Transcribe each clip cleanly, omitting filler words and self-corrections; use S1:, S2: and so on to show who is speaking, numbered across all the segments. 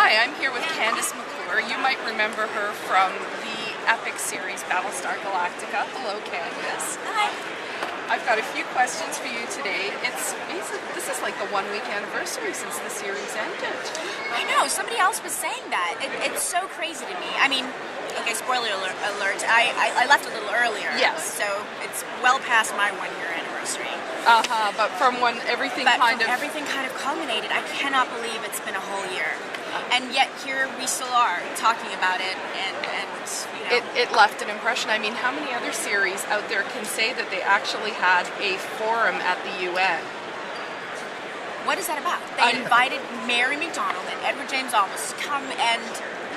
S1: Hi, I'm here with Kandyse McClure. You might remember her from the epic series Battlestar Galactica. Hello, Kandyse.
S2: Hi.
S1: I've got a few questions for you today. This is like the 1 week anniversary since the series ended.
S2: I know, somebody else was saying that. It's so crazy to me. I mean, okay, spoiler alert, I left a little earlier.
S1: Yes.
S2: So it's well past my 1 year anniversary.
S1: But from when everything kind of
S2: culminated, I cannot believe it's been a whole year. And yet here we still are talking about it, and you know.
S1: It left an impression. I mean, how many other series out there can say that they actually had a forum at the UN?
S2: What is that about? They invited Mary McDonnell and Edward James Olmos to come and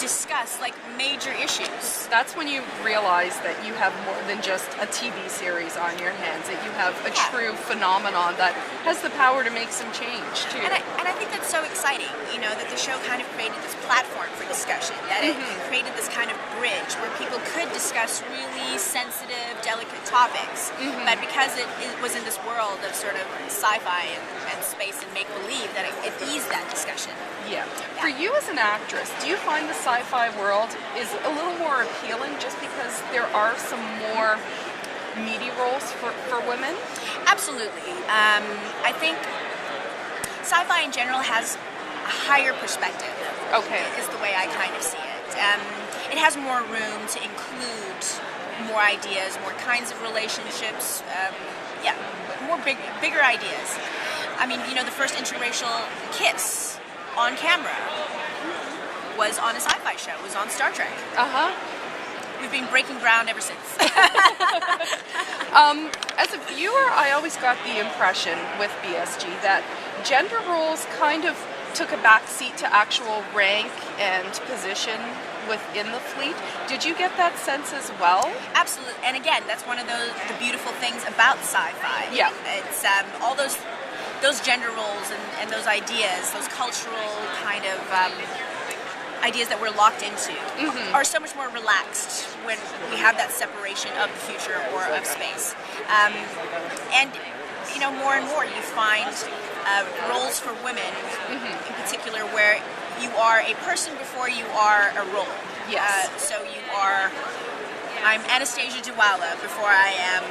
S2: discuss like major issues.
S1: That's when you realize that you have more than just a TV series on your hands, that you have a true phenomenon that has the power to make some change too.
S2: And I think that's so exciting, you know, that the show kind of created this platform for discussion, that it created this kind of bridge where people could discuss really sensitive, delicate topics, but because it was in this world of sort of sci-fi and space and make-believe, that it eased that discussion.
S1: Yeah. For you as an actress, do you find the sci-fi world is a little more appealing just because there are some more meaty roles for women?
S2: Absolutely. I think sci-fi in general has a higher perspective.
S1: Okay.
S2: Is the way I kind of see it. It has more room to include more ideas, more kinds of relationships, bigger ideas. I mean, you know, the first interracial kiss on camera was on a sci-fi show, was on Star Trek. We've been breaking ground ever since.
S1: As a viewer, I always got the impression with BSG that gender roles kind of took a back seat to actual rank and position within the fleet. Did you get that sense as well?
S2: Absolutely. And again, that's one of the beautiful things about sci-fi.
S1: Yeah.
S2: It's all those gender roles and those ideas, those cultural kind of ideas that we're locked into are so much more relaxed when we have that separation of the future or of space. And you know, more and more you find roles for women in particular where you are a person before you are a role.
S1: Yes.
S2: So I'm Anastasia Dualla before I am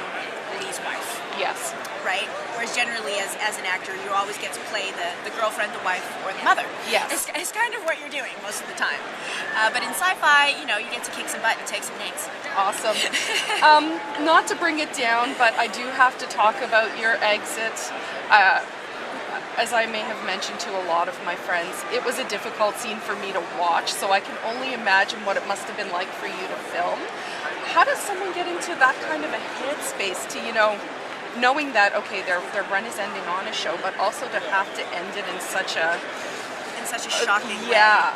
S2: Lee's wife.
S1: Yes.
S2: Right? Whereas generally as an actor, you always get to play the girlfriend, the wife, or the mother.
S1: Yes.
S2: It's kind of what you're doing most of the time. But in sci-fi, you know, you get to kick some butt and take some names.
S1: Awesome. Not to bring it down, but I do have to talk about your exit. As I may have mentioned to a lot of my friends, it was a difficult scene for me to watch, so I can only imagine what it must have been like for you to film. How does someone get into that kind of a headspace to, you know, knowing that, okay, their run is ending on a show, but also to have to end it in such a
S2: shocking way.
S1: Yeah.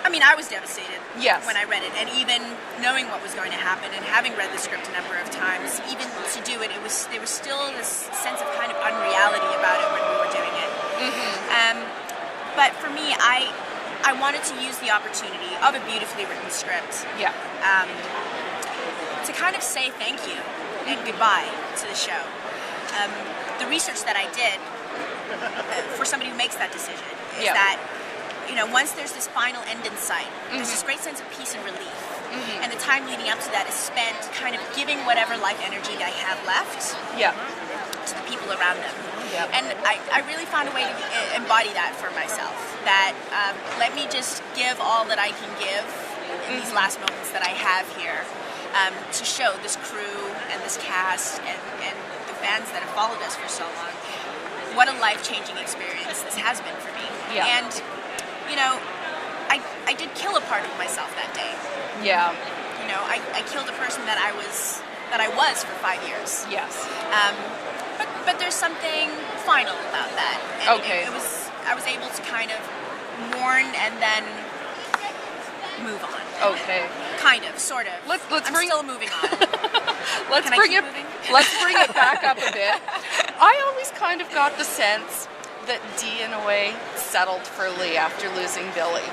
S2: I mean, I was devastated when I read it, and even knowing what was going to happen and having read the script a number of times, even to do it, there was still this sense of kind of unreality about it when we were doing it. But for me, I wanted to use the opportunity of a beautifully written script to kind of say thank you and goodbye to the show. The research that I did for somebody who makes that decision is that, you know, once there's this final end in sight, there's this great sense of peace and relief. And the time leading up to that is spent kind of giving whatever life energy they have left to the people around them. And I really found a way to embody that for myself, that let me just give all that I can give in these last moments that I have here, to show this crew and this cast and the fans that have followed us for so long what a life-changing experience this has been for me. And you know, I did kill a part of myself that day. You know, I killed a person that I was for 5 years.
S1: Yes.
S2: But there's something final about that. And I was able to kind of mourn and then move on.
S1: Okay.
S2: Kind of, sort of. I'm still moving on.
S1: Let's bring it back up a bit. I always kind of got the sense that Dee, in a way, settled for Lee after losing Billy.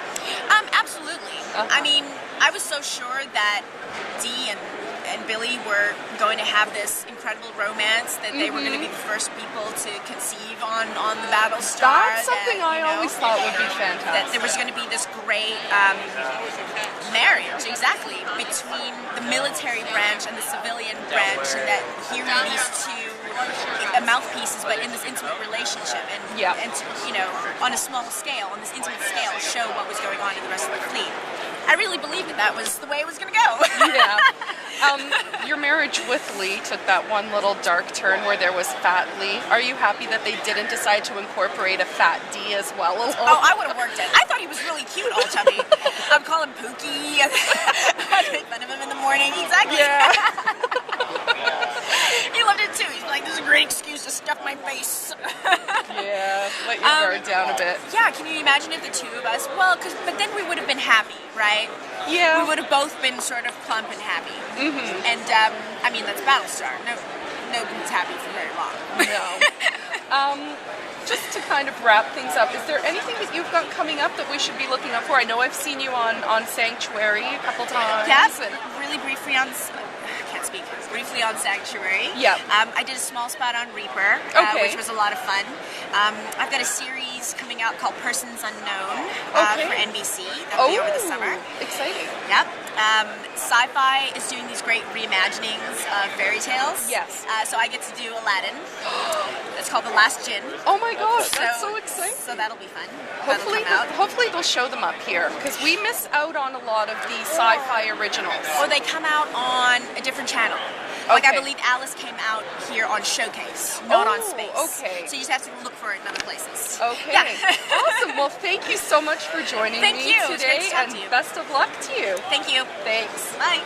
S2: Absolutely. I mean, I was so sure that Dee and and Billy were going to have this incredible romance, that they were going to be the first people to conceive on the Battlestar.
S1: That's something I always thought would be
S2: That
S1: fantastic.
S2: there was going to be this great marriage, exactly, between the military branch and the civilian branch, and that here are these two mouthpieces, but in this intimate relationship, and to, you know, on a small scale, on this intimate scale, show what was going on in the rest of the fleet. I really believed that was the way it was going to go.
S1: Yeah. Your marriage with Lee took that one little dark turn where there was Fat Lee. Are you happy that they didn't decide to incorporate a Fat D as well?
S2: Oh, I would have worked it. I thought he was really cute, all chubby. I would call him Pookie. I'd make fun of him in the morning. Exactly.
S1: Yeah.
S2: He loved it too. He's like, this is a great excuse to stuff my face.
S1: Yeah, let your guard down a bit.
S2: Yeah, can you imagine if the two of us, but then we would have been happy, right?
S1: Yeah.
S2: We would have both been sort of plump and happy. And, I mean, that's Battlestar. Nobody's happy for very long.
S1: No. Just to kind of wrap things up, is there anything that you've got coming up that we should be looking up for? I know I've seen you on Sanctuary a couple times.
S2: Yes, really briefly on... I can't speak. Briefly on Sanctuary.
S1: Yeah.
S2: I did a small spot on Reaper, which was a lot of fun. I've got a series coming out called Persons Unknown for NBC. That'll be over the summer.
S1: Exciting.
S2: Yep. Sci-Fi is doing these great reimaginings of fairy tales.
S1: Yes.
S2: So I get to do Aladdin. It's called The Last Djinn.
S1: Oh my gosh, that's so exciting.
S2: So that'll be fun.
S1: Hopefully they'll show them up here, because we miss out on a lot of the sci-fi originals.
S2: Or they come out on a different channel. Like, I believe Alice came out here on Showcase, not on Space.
S1: Okay.
S2: So you just have to look for it in other places.
S1: Okay.
S2: Yeah.
S1: Awesome. Well, thank you so much for joining me
S2: Thank you.
S1: today,
S2: It's great to talk
S1: and
S2: to you.
S1: best of luck to you.
S2: Thank you.
S1: Thanks.
S2: Bye.